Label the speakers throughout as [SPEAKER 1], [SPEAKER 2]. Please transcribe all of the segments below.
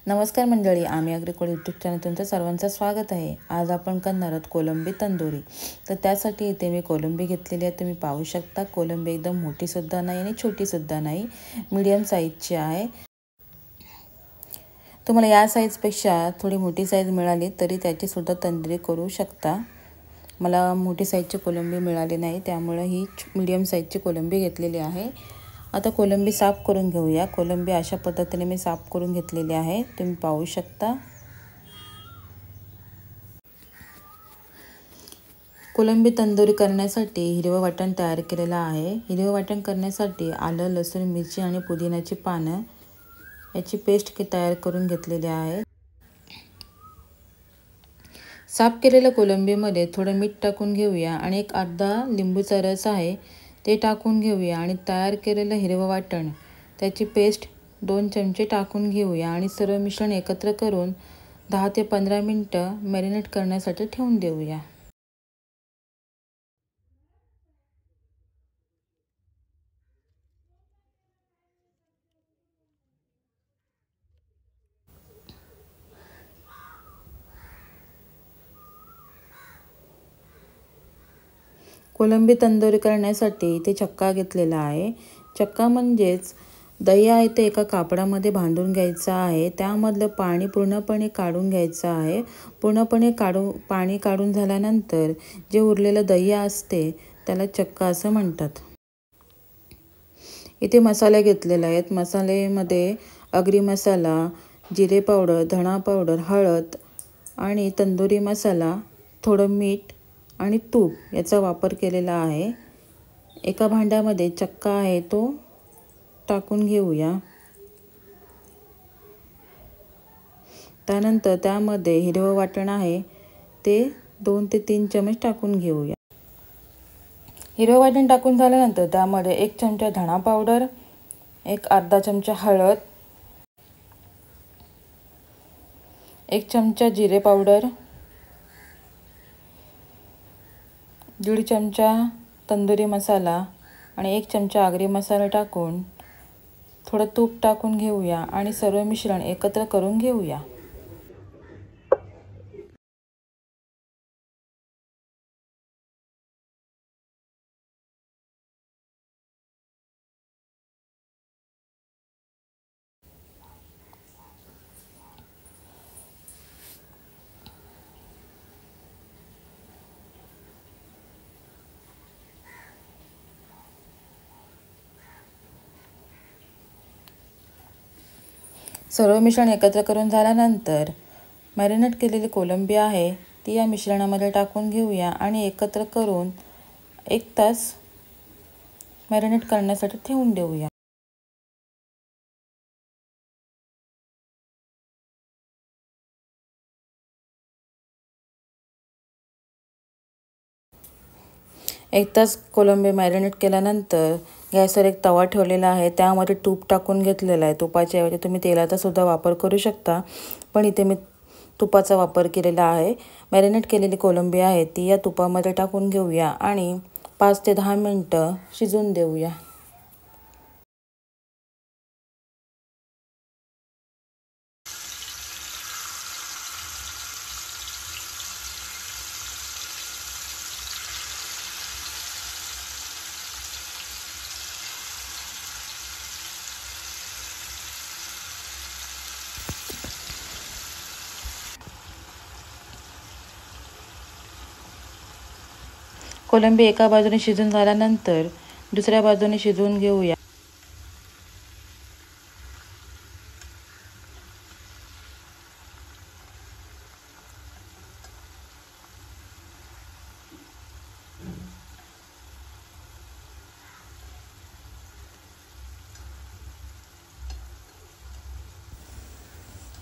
[SPEAKER 1] नमस्कार मंडळी, आम्ही अग्रिकोड यूट्यूब चॅनल तुमचं सर्वांचं स्वागत आहे। आज आपण करणार आहोत कोलंबी तंदुरी। तर त्यासाठी इथे मी कोलंबी घेतलेली आहे। तुम्ही पाहू शकता कोलंबी एकदम मोठी सुद्धा नाही आणि छोटी सुद्धा नाही, मीडियम साईजची आहे। तुम्हाला या साईजपेक्षा थोडी मोठी साईज मिळाली तरी त्याची सुद्धा तंदुरी करू शकता। मला मोठी साईजची कोलंबी मिळाली नाही, त्यामुळे ही मीडियम साईजची कोलंबी घेतलेली आहे। आता कोलंबी साफ करून घेऊया। कोलंबी अशा पद्धतीने मी साफ करून घेतलेली आहे, तुम्ही पाहू शकता। कोलंबी तंदुरी करण्यासाठी हिरवं वाटण तयार केलेलं आहे। हिरवं वाटण करण्यासाठी आलं, लसूण, मिरची आणि पुदिन्याची पानं याची पेस्ट तयार करून घेतलेली आहे। साफ केलेल्या कोलंबीमध्ये थोडं मीठ टाकून घेऊया आणि एक अर्धा लिंबूचा रस आहे ते टाकून घेऊया आणि तयार केलेलं हिरवं वाटण त्याची पेस्ट 2 चमचे टाकून घेऊया आणि सर्व मिश्रण एकत्र करून 10 ते 15 मिनिटं मॅरिनेट करण्यासाठी ठेवून देऊया। कोलंबी तंदुरी करण्यासाठी इथे चक्का घेतलेला आहे। चक्का म्हणजेच दही आहे ते एका कापडामध्ये बांधून घ्यायचं आहे। त्यामधलं पाणी पूर्णपणे काढून घ्यायचं आहे। पूर्णपणे पाणी काढून झाल्यानंतर जे उरलेलं दही असते त्याला चक्का असं म्हणतात। इथे मसाले घेतलेले आहेत। मसाल्यामध्ये आगरी मसाला, जिरे पावडर, धणा पावडर, हळद आणि तंदुरी मसाला, थोडं मीठ आणि तूप याचा वापर केलेला आहे। एका भांड्यामध्ये चक्का आहे तो टाकून घेऊया। त्यानंतर त्यामध्ये हिरवं वाटण आहे ते 2 ते 3 चमचे टाकून घेऊया। हिरवं वाटण टाकून झाल्यानंतर त्यामध्ये 1 चमचा धणा पावडर, एक अर्धा चमचा हळद, 1 चमचा जिरे पावडर, 1.5 चमचा तंदुरी मसाला आणि 1 चमचा आगरी मसाला टाकून थोडं तूप टाकून घेऊया आणि सर्व मिश्रण एकत्र करून घेऊया। सर्व मिश्रण एकत्र करून झाल्यानंतर मॅरिनेट केलेली कोलंबी आहे ती या मिश्रणामध्ये टाकून घेऊया आणि एकत्र करून 1 तास मॅरिनेट करण्यासाठी ठेवून देऊया। एक तास कोलंबी मॅरिनेट केल्यानंतर गॅसवर एक तवा ठेवलेला आहे, त्यामध्ये तूप टाकून घेतलेला आहे। तुपाच्या ऐवजी तुम्ही तेलाचा सुद्धा वापर करू शकता, पण इथे मी तुपाचा वापर केलेला आहे। मॅरिनेट केलेली कोलंबी आहे ती या तुपामध्ये टाकून घेऊया आणि 5 ते 10 मिनिटं शिजून देऊया। कोलंबी एका बाजूने शिजून झाल्यानंतर दुसऱ्या बाजूने शिजवून घेऊया।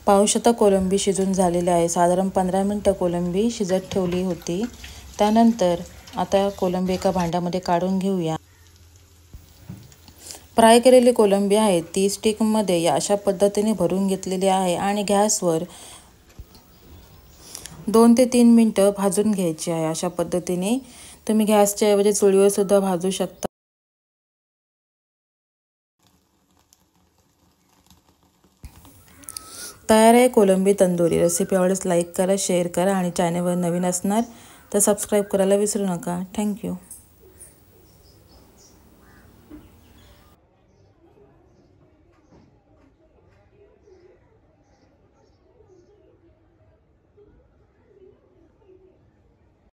[SPEAKER 1] पाहू शकता कोलंबी शिजून झालेली आहे। साधारण 15 मिनिटं कोलंबी शिजत ठेवली होती। त्यानंतर आता कोलंबी एका भांड्यामध्ये काढून घेऊया। फ्राय केलेली कोलंबी आहे ती स्टिकमध्ये या अशा पद्धतीने भरून घेतलेली आहे आणि गॅसवर 2 ते 3 मिनिटं भाजून घ्यायची आहे। अशा पद्धतीने तुम्ही गॅसच्या ऐवजी चुलीवर सुद्धा भाजू शकता। तयार आहे कोलंबी तंदुरी. रेसिपी आवडल्यास लाईक करा, शेअर करा आणि चॅनलवर नवीन असणार तर सबस्क्राईब करायला विसरू नका. थँक्यू.